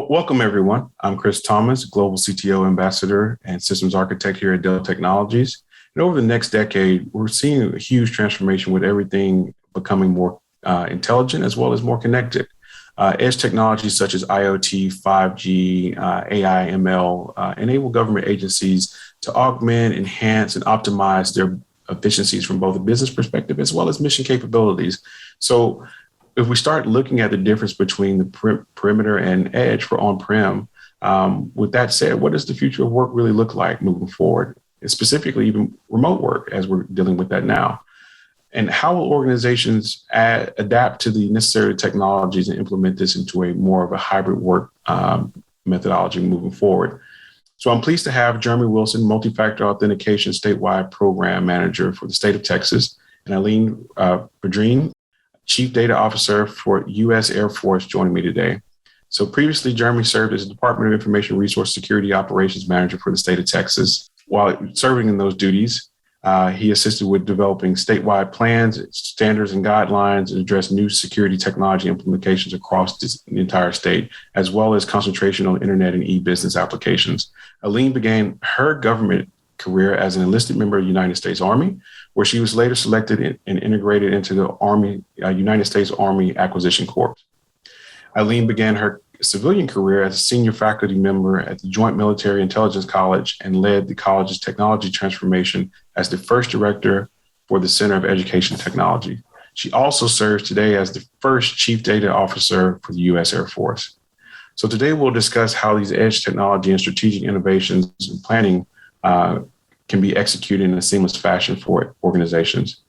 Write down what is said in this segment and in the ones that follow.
Well, welcome everyone. I'm Chris Thomas, Global CTO Ambassador and Systems Architect here at Dell Technologies. And over the next decade, we're seeing a huge transformation with everything becoming more intelligent as well as more connected. Edge technologies such as IoT, 5G, AI, ML enable government agencies to augment, enhance, and optimize their efficiencies from both a business perspective as well as mission capabilities. So if we start looking at the difference between the perimeter and edge for on-prem, with that said, what does the future of work really look like moving forward? And specifically, even remote work, as we're dealing with that now. And how will organizations adapt to the necessary technologies and implement this into a more of a hybrid work methodology moving forward? So I'm pleased to have Jeremy Wilson, Multi-Factor Authentication Statewide Program Manager for the state of Texas, and Eileen Vidrine, Chief Data Officer for U.S. Air Force, joining me today. So previously, Jeremy served as Department of Information Resource Security Operations Manager for the state of Texas. While serving in those duties, he assisted with developing statewide plans, standards, and guidelines and addressed new security technology implementations across the entire state, as well as concentration on internet and e-business applications. Eileen began her government career as an enlisted member of the United States Army, where she was later selected and integrated into the United States Army Acquisition Corps. Eileen began her civilian career as a senior faculty member at the Joint Military Intelligence College and led the college's technology transformation as the first director for the Center of Education Technology. She also serves today as the first Chief Data Officer for the U.S. Air Force. So today we'll discuss how these edge technology and strategic innovations and planning can be executed in a seamless fashion for organizations.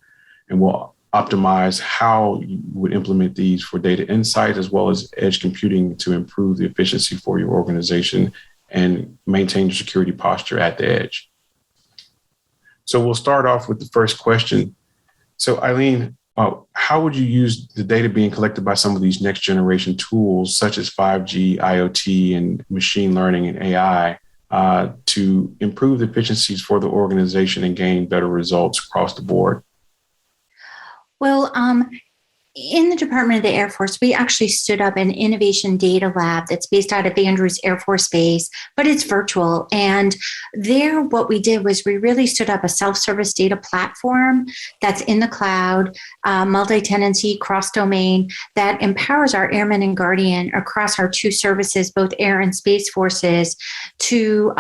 And we'll optimize how you would implement these for data insight as well as edge computing to improve the efficiency for your organization and maintain your security posture at the edge. So we'll start off with the first question. So Eileen, how would you use the data being collected by some of these next generation tools such as 5G, IoT, and machine learning and AI to improve the efficiencies for the organization and gain better results across the board? Well, in the Department of the Air Force, we actually stood up an innovation data lab that's based out of Andrews Air Force Base, but it's virtual. And there, what we did was we really stood up a self-service data platform that's in the cloud, multi-tenancy, cross-domain, that empowers our airmen and guardian across our two services, both air and space forces, to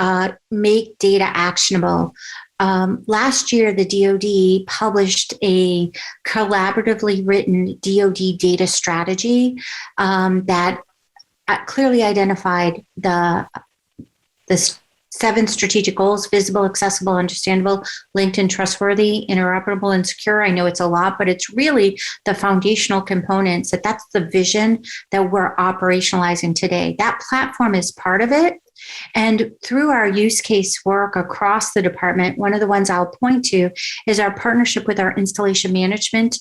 make data actionable. Last year, the DoD published a collaboratively written DoD data strategy that clearly identified the 7 strategic goals: visible, accessible, understandable, linked and trustworthy, interoperable and secure. I know it's a lot, but it's really the foundational components that's the vision that we're operationalizing today. That platform is part of it. And through our use case work across the department, one of the ones I'll point to is our partnership with our installation management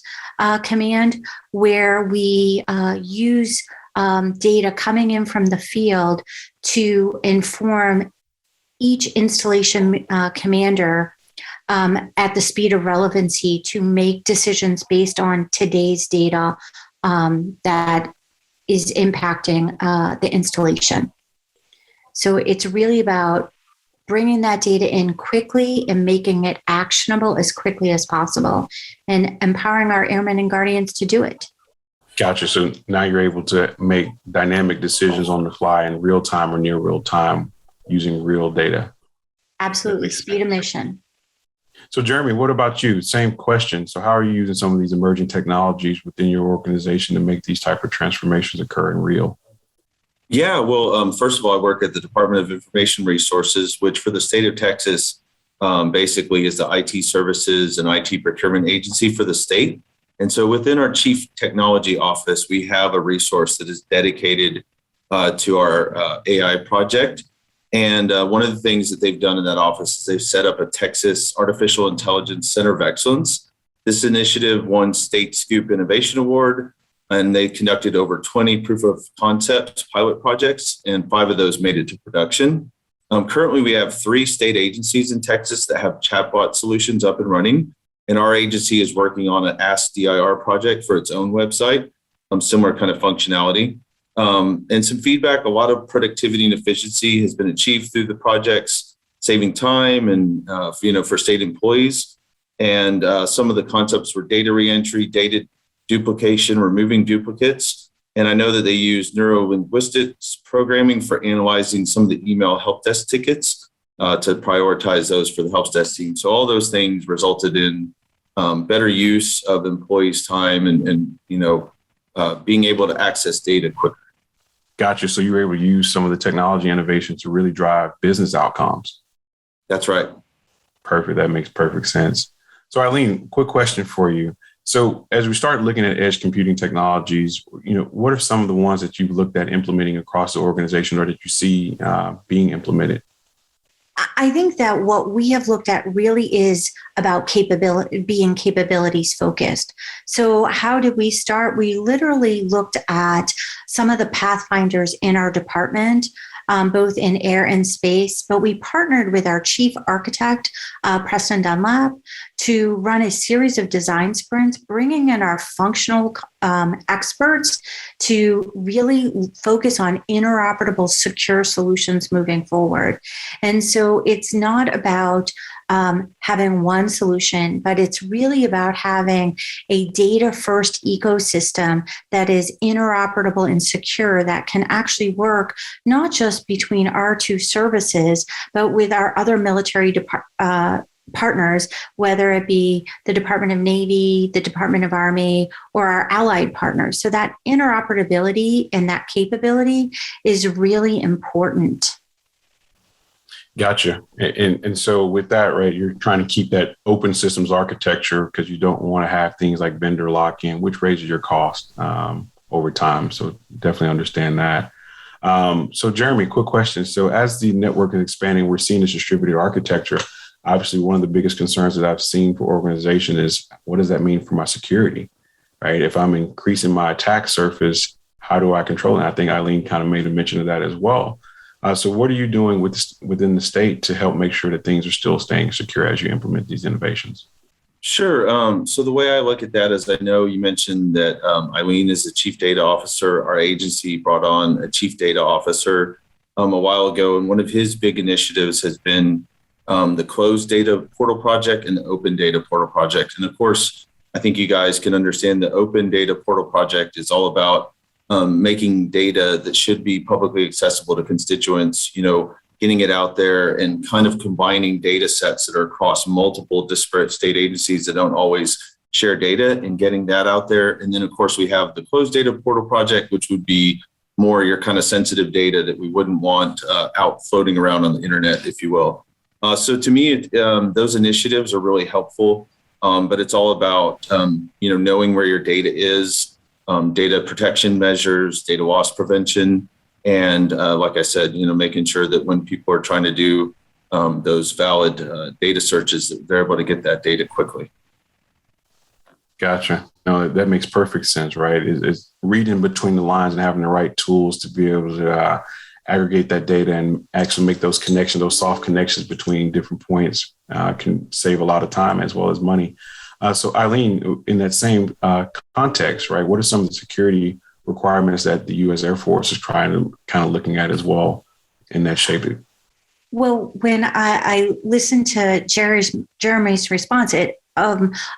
command, where we use data coming in from the field to inform each installation commander at the speed of relevancy to make decisions based on today's data that is impacting the installation. So it's really about bringing that data in quickly and making it actionable as quickly as possible and empowering our airmen and guardians to do it. Gotcha. So now you're able to make dynamic decisions on the fly in real time or near real time using real data. Absolutely. Speed of mission. So Jeremy, what about you? Same question. So how are you using some of these emerging technologies within your organization to make these type of transformations occur in real? Yeah, well, first of all, I work at the Department of Information Resources, which for the state of Texas basically is the IT services and IT procurement agency for the state. And so within our Chief Technology Office, we have a resource that is dedicated to our AI project. And one of the things that they've done in that office is they've set up a Texas Artificial Intelligence Center of Excellence. This initiative won State Scoop Innovation Award, and they conducted over 20 proof of concept pilot projects, and 5 of those made it to production. Currently, we have 3 state agencies in Texas that have chatbot solutions up and running, and our agency is working on an Ask DIR project for its own website, similar kind of functionality. And some feedback, a lot of productivity and efficiency has been achieved through the projects, saving time and, for state employees. And some of the concepts were data reentry, data duplication, removing duplicates. And I know that they use neuro-linguistics programming for analyzing some of the email help desk tickets to prioritize those for the help desk team. So all those things resulted in better use of employees' time and being able to access data quicker. Gotcha. So you were able to use some of the technology innovation to really drive business outcomes. That's right. Perfect. That makes perfect sense. So Eileen, quick question for you. So as we start looking at edge computing technologies, what are some of the ones that you've looked at implementing across the organization or that you see being implemented? I think that what we have looked at really is about being capabilities focused. So how did we start? We literally looked at some of the pathfinders in our department, both in air and space, but we partnered with our chief architect, Preston Dunlap, to run a series of design sprints, bringing in our functional experts to really focus on interoperable, secure solutions moving forward. And so it's not about having one solution, but it's really about having a data-first ecosystem that is interoperable and secure that can actually work not just between our two services, but with our other military partners, whether it be the Department of Navy, the Department of Army, or our allied partners. So that interoperability and that capability is really important. Gotcha. And so with that, right, you're trying to keep that open systems architecture because you don't want to have things like vendor lock-in, which raises your cost over time. So definitely understand that. So Jeremy, quick question. So as the network is expanding, we're seeing this distributed architecture. Obviously, one of the biggest concerns that I've seen for organization is what does that mean for my security, right? If I'm increasing my attack surface, how do I control it? I think Eileen kind of made a mention of that as well. So what are you doing within the state to help make sure that things are still staying secure as you implement these innovations? Sure. So the way I look at that is I know you mentioned that Eileen is the chief data officer. Our agency brought on a chief data officer a while ago, and one of his big initiatives has been the closed data portal project and the open data portal project. And of course, I think you guys can understand the open data portal project is all about making data that should be publicly accessible to constituents, getting it out there and kind of combining data sets that are across multiple disparate state agencies that don't always share data and getting that out there. And then, of course, we have the closed data portal project, which would be more your kind of sensitive data that we wouldn't want out floating around on the internet, if you will. So to me, those initiatives are really helpful, but it's all about, knowing where your data is, data protection measures, data loss prevention, and like I said, making sure that when people are trying to do those valid data searches, that they're able to get that data quickly. Gotcha. No, that makes perfect sense, right? It's reading between the lines and having the right tools to be able to aggregate that data and actually make those connections, those soft connections between different points can save a lot of time as well as money. So Eileen, in that same context, right, what are some of the security requirements that the U.S. Air Force is trying to kind of looking at as well in that shape? Well, when I listened to Jeremy's response, a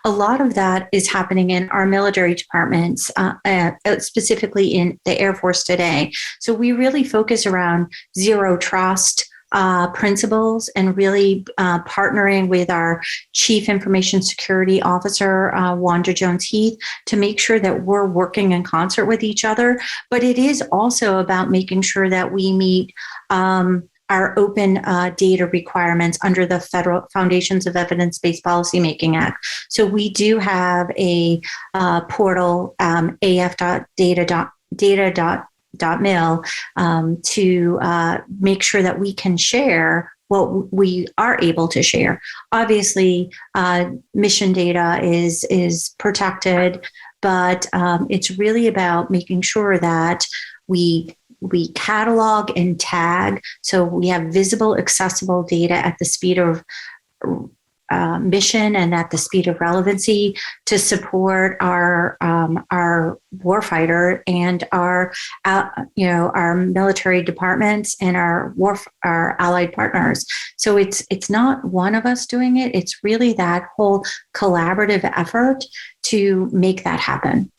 lot of that is happening in our military departments, specifically in the Air Force today. So we really focus around zero trust principles and really partnering with our Chief Information Security Officer, Wanda Jones-Heath, to make sure that we're working in concert with each other. But it is also about making sure that we meet our open data requirements under the Federal Foundations of Evidence-Based Policymaking Act. So we do have a portal, af.data.mil, to make sure that we can share what we are able to share. Obviously, mission data is protected, but it's really about making sure that we catalog and tag so we have visible, accessible data at the speed of mission and at the speed of relevancy to support our warfighter and our military departments and our allied partners. So it's not one of us doing it. It's really that whole collaborative effort to make that happen.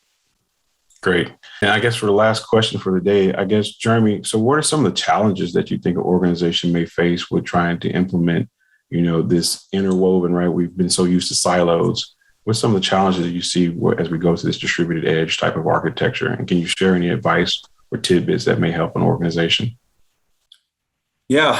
Great. And I guess for the last question for the day, I guess, Jeremy, so what are some of the challenges that you think an organization may face with trying to implement, this interwoven, right? We've been so used to silos. What's some of the challenges that you see as we go to this distributed edge type of architecture? And can you share any advice or tidbits that may help an organization? Yeah,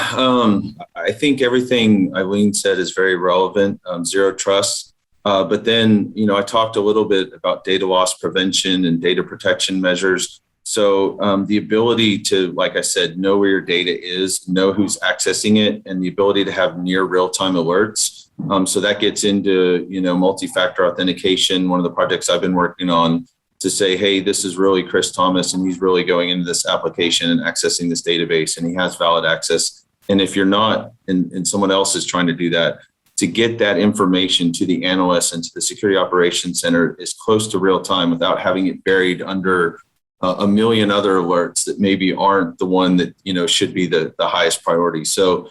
I think everything Eileen said is very relevant. Zero trust. But then, I talked a little bit about data loss prevention and data protection measures. So the ability to, like I said, know where your data is, know who's accessing it, and the ability to have near real-time alerts. So that gets into, multi-factor authentication, one of the projects I've been working on, to say, hey, this is really Chris Thomas, and he's really going into this application and accessing this database, and he has valid access. And if you're not, and someone else is trying to do that, to get that information to the analysts and to the security operations center is close to real time without having it buried under a million other alerts that maybe aren't the one that, should be the highest priority. So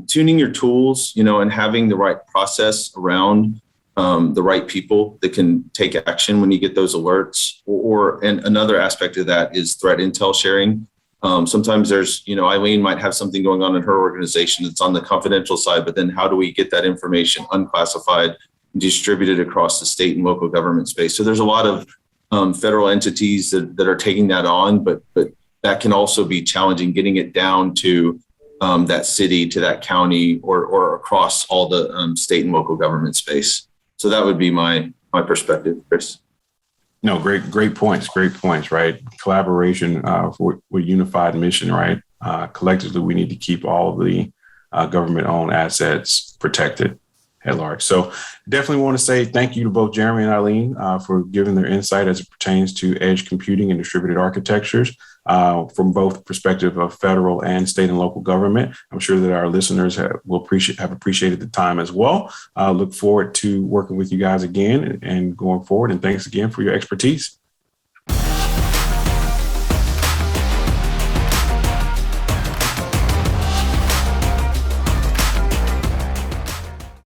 tuning your tools, and having the right process around the right people that can take action when you get those alerts. And another aspect of that is threat intel sharing. Sometimes there's, Eileen might have something going on in her organization that's on the confidential side, but then how do we get that information unclassified and distributed across the state and local government space? So there's a lot of federal entities that are taking that on, but that can also be challenging, getting it down to that city, to that county, or across all the state and local government space. So that would be my perspective, Chris. No, great points, right? Collaboration for unified mission, right? Collectively, we need to keep all of the government-owned assets protected at large. So definitely want to say thank you to both Jeremy and Eileen for giving their insight as it pertains to edge computing and distributed architectures from both perspective of federal and state and local government. I'm sure that our listeners have appreciated the time as well. Look forward to working with you guys again and going forward. And thanks again for your expertise.